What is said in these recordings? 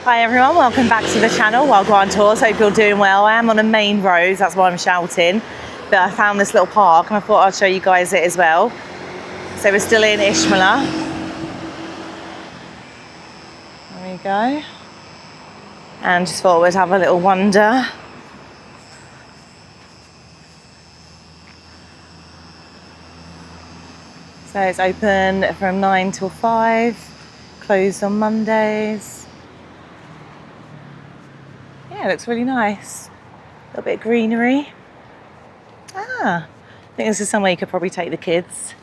Hi everyone, welcome back to the channel. Well, go on tours, hope you're doing well. I am on a main road, that's why I'm shouting. But I found this little park and I thought I'd show you guys it as well. So we're still in İçmeler. There we go. And just thought we'd have a little wander. So it's open from 9 till 5, closed on Mondays. Yeah, it looks really nice. A little bit of greenery. I think this is somewhere you could probably take the kids.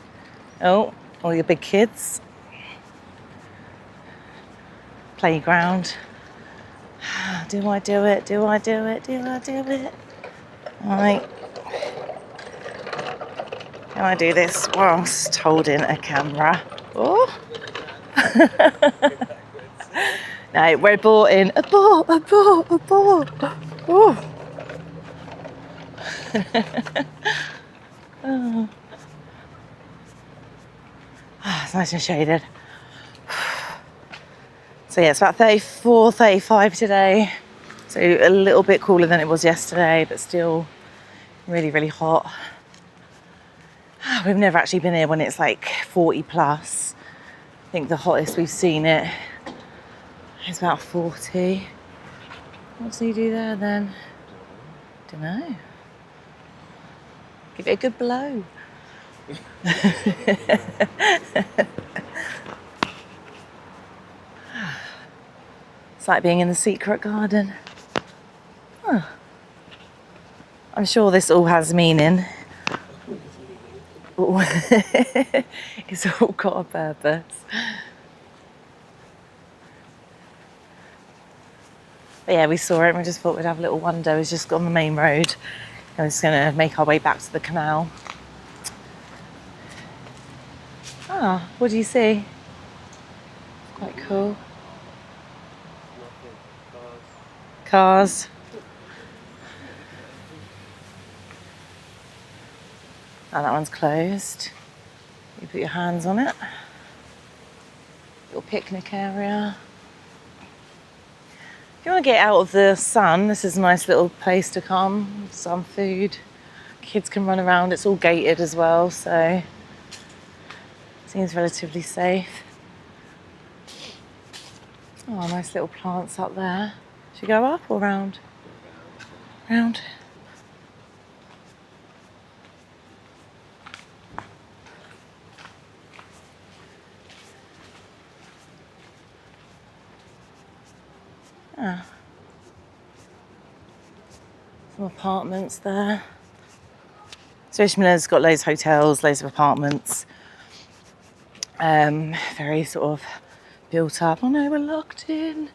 Oh, all your big kids. Playground. Do I do it? Do I do it? Do I do it? Right. Can I do this whilst holding a camera? Oh. No, we're boarding. A boat. Oh. Oh. It's nice and shaded. So yeah, it's about 34, 35 today. So a little bit cooler than it was yesterday, but still really, really hot. We've never actually been here when it's like 40 plus. I think the hottest we've seen it is about 40. What does he do there then? Don't know. Give it a good blow. It's like being in the secret garden. Huh. I'm sure this all has meaning. It's all got a purpose. But yeah, we saw it and we just thought we'd have a little wander. It was just on the main road. And we're just going to make our way back to the canal. What do you see? Quite cool. Cars. Oh, that one's closed. You put your hands on it. Little picnic area. If you want to get out of the sun, this is a nice little place to come. Some food. Kids can run around. It's all gated as well, so seems relatively safe. Oh, nice little plants up there. Should we go up or round? Round. Some apartments there. So İçmeler's got loads of hotels, loads of apartments. Very sort of built up. Oh no, we're locked in.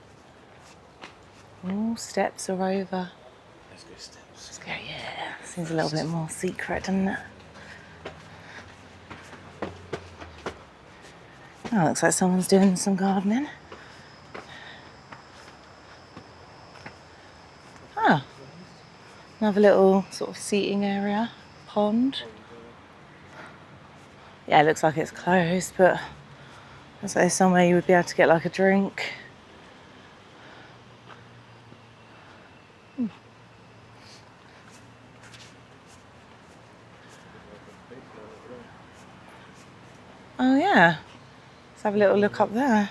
Oh, steps are over. Let's go steps. Let's go, yeah. Seems a little bit more secret, doesn't it? Oh, looks like someone's doing some gardening. Another little sort of seating area, pond. Yeah, it looks like it's closed, but looks like there's somewhere you would be able to get like a drink. Oh yeah, let's have a little look up there.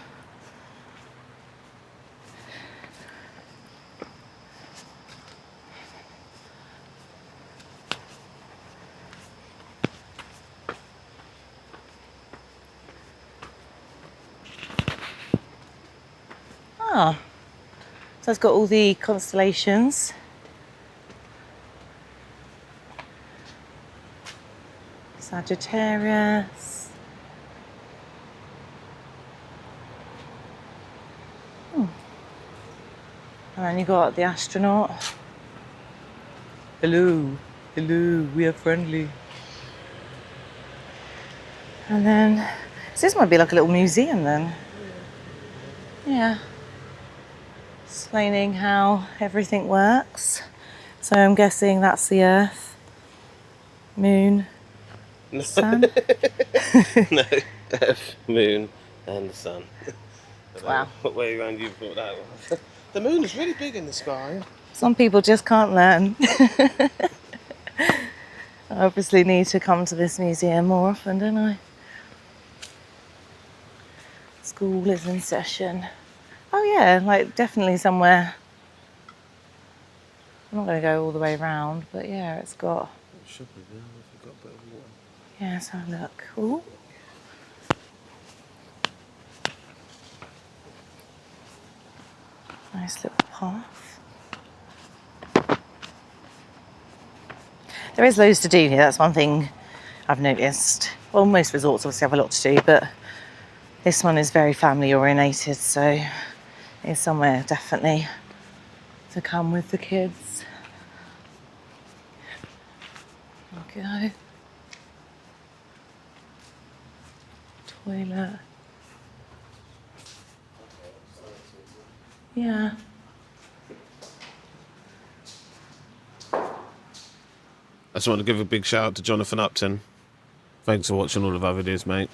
So it's got all the constellations. Sagittarius. And then you got the astronaut. Hello, we are friendly. And then, so this might be like a little museum then. Yeah. Explaining how everything works. So I'm guessing that's the Earth, Moon, Sun. No, Earth, Moon, and the Sun. Wow. What way around you thought that was? The moon is really big in the sky. Some people just can't learn. I obviously need to come to this museum more often, don't I? School is in session. Oh yeah, like definitely somewhere. I'm not going to go all the way around, but yeah, it's got... It should be there if you've got a bit of water. Yeah, let's have a look. Ooh. Nice little path. There is loads to do here, that's one thing I've noticed. Well, most resorts obviously have a lot to do, but this one is very family orientated, so it's somewhere definitely to come with the kids. Okay. Toilet. Yeah. I just want to give a big shout out to Jonathan Upton. Thanks for watching all of our videos, mate.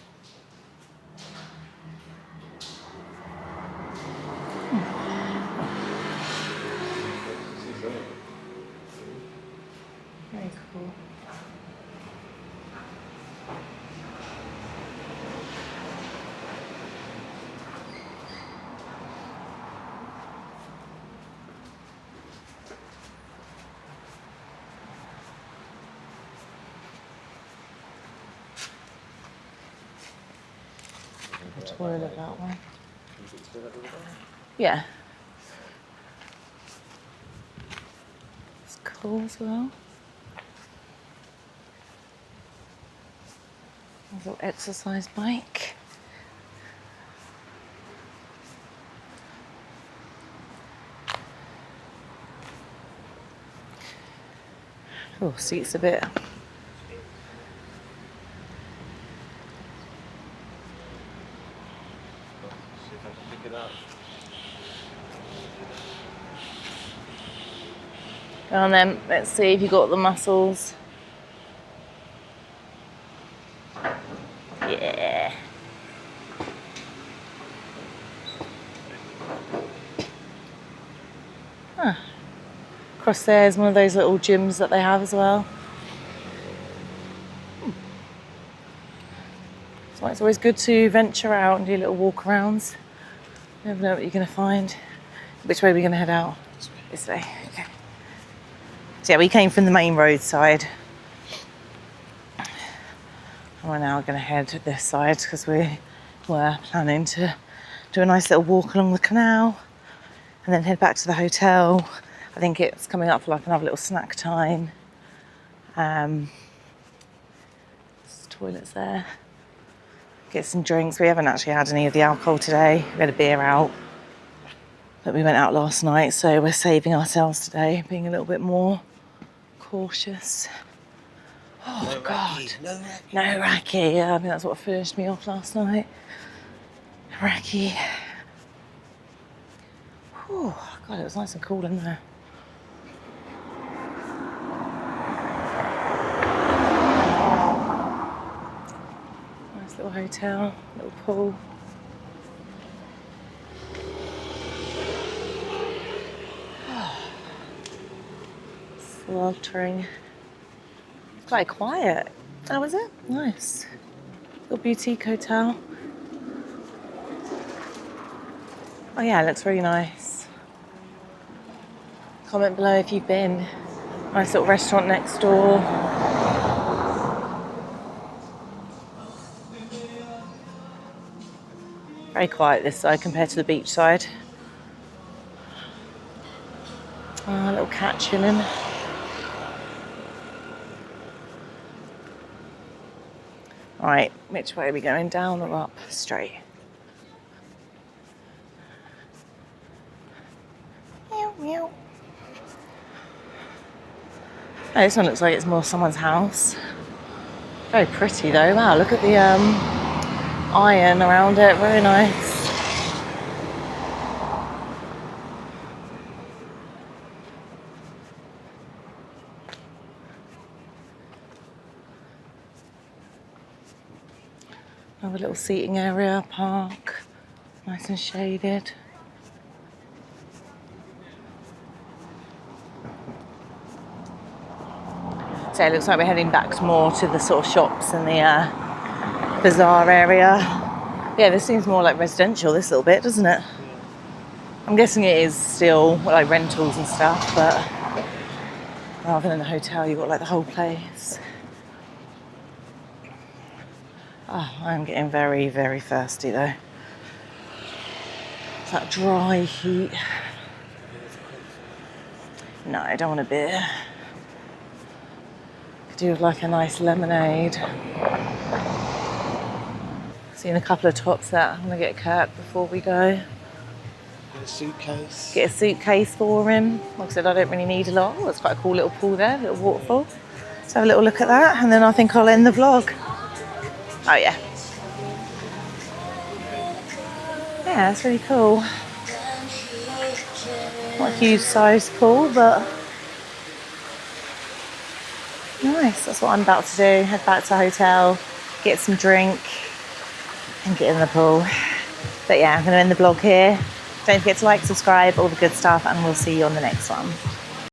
Very cool. The toilet, that one. Yeah. It's cool as well. There's a little exercise bike. Oh, seats a bit. Go on then, let's see if you got the muscles. Yeah. Huh. Across there is one of those little gyms that they have as well. So it's always good to venture out and do little walk arounds. You never know what you're going to find. Which way are we going to head out? This way. Okay. So yeah, we came from the main road side. And we're now going to head to this side because we were planning to do a nice little walk along the canal and then head back to the hotel. I think it's coming up for like another little snack time. There's toilets there. Get some drinks. We haven't actually had any of the alcohol today. We had a beer out, but we went out last night, so we're saving ourselves today, being a little bit more cautious. Oh, No God. Raki, no Raki. No Raki. Yeah, I think that's what finished me off last night. Raki. Oh, God, it was nice and cool in there. Nice little hotel, little pool. Sweltering. It's quite quiet. Oh, was it? Nice. Little boutique hotel. Oh yeah, it looks really nice. Comment below if you've been. Nice little restaurant next door. Very quiet this side compared to the beach side. Oh, a little cat chilling. Right, which way are we going? Down or up? Straight. Meow, meow. Oh, this one looks like it's more someone's house. Very pretty though. Wow, look at the iron around it. Very nice. Another little seating area, park. Nice and shaded. So it looks like we're heading back more to the sort of shops and the bazaar area. Yeah, this seems more like residential, this little bit, doesn't it? I'm guessing it is still like rentals and stuff, but rather than a hotel, you've got like the whole place. Oh, I'm getting very, very thirsty though. It's that dry heat. No, I don't want a beer. Could do with like a nice lemonade. Seen a couple of tops that I'm gonna get Kirk before we go. Get a suitcase. Get a suitcase for him. Like I said, I don't really need a lot. Oh, it's quite a cool little pool there, a little waterfall. Let's have a little look at that, and then I think I'll end the vlog. Oh yeah. Yeah, it's really cool. Not a huge size pool, but nice. That's what I'm about to do. Head back to the hotel, get some drink, and get in the pool. But yeah, I'm going to end the vlog here. Don't forget to like, subscribe, all the good stuff, and we'll see you on the next one.